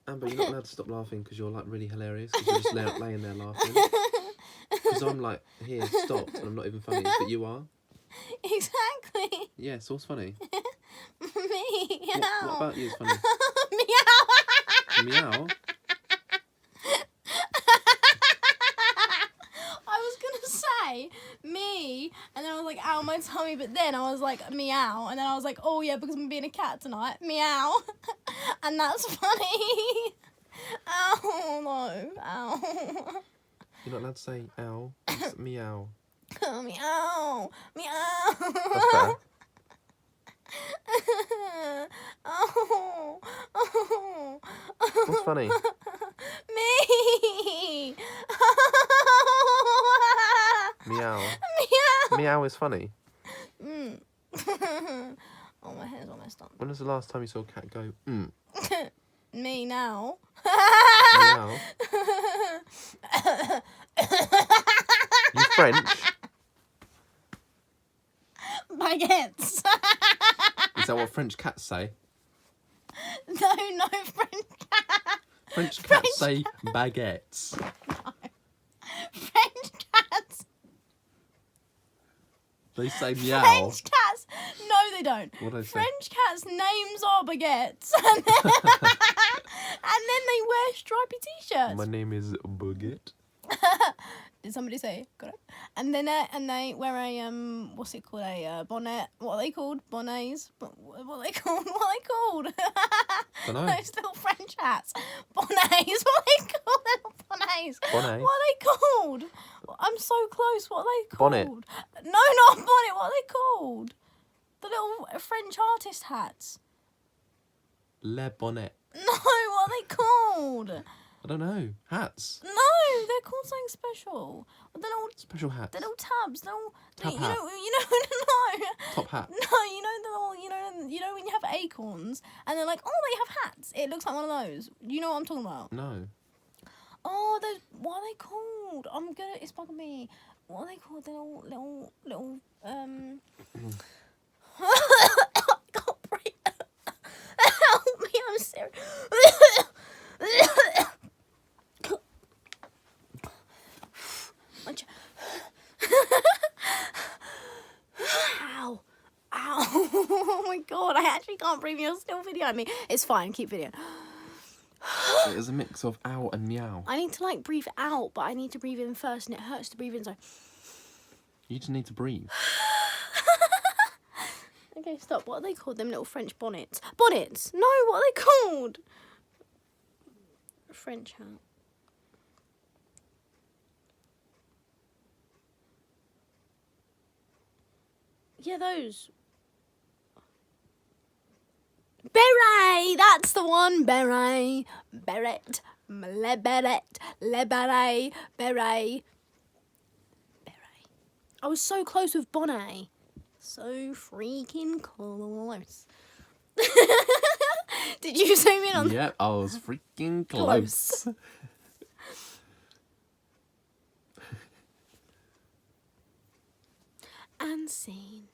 Amber, you're not allowed to stop laughing because you're like really hilarious. Because you're just laying there laughing. Because I'm like, here, stop, and I'm not even funny, but you are. Exactly. Yeah, so what's funny? Me. What about you is funny? Meow. Meow? I was gonna say me, and then I was like, ow, my tummy, but then I was like, meow, and then I was like, oh yeah, because I'm being a cat tonight, meow, and that's funny. Ow, no, ow. You're not allowed to say ow. It's meow. Meow, meow. That's better. Oh, oh, What's funny? Me. Meow. Meow. Meow is funny. Mm. Oh, my hair's all messed up. When was the last time you saw a cat go, Me now. Meow? You French? Baguettes. Is that what French cats say? No, French cat. French cats say baguettes. No. French cats. They say meow. French cats. No, they don't. What do they say? French cats' names are baguettes. And then they wear stripy t-shirts. My name is Baguette. Did somebody say got it? And then they wear a what's it called, a bonnet? What are they called? Bonnets? What are they called? What are they called? Dunno. Those little French hats. Bonnets. What are they called? Little bonnets. Bonnet? What are they called? I'm so close. What are they called? Bonnet. No, not bonnet. What are they called? The little French artist hats. Le bonnet. No, what are they called? I don't know. Hats. No, they're called something special. The little Special hats. The little tabs, the little, Tab you hat. know, no, Top hat. no, you know the little, you know when you have acorns and they're like, oh, they have hats. It looks like one of those. You know what I'm talking about? No. Oh, those. What are they called? It's bugging me. What are they called? The little. I can't breathe. Help me! I'm serious. Ow. Ow. Oh my god, I actually can't breathe. You're still videoing me. It's fine, keep videoing. It is a mix of ow and meow. I need to like breathe out, but I need to breathe in first and it hurts to breathe in, so. You just need to breathe. Okay, stop. What are they called? Them little French bonnets. Bonnets! No, what are they called? French hat. Yeah, those. Beret! That's the one! Beret. Beret. Le beret. Le beret. Beret. Beret. I was so close with bonnet. So freaking close. Did you zoom in on Yep, I was freaking close. And scene.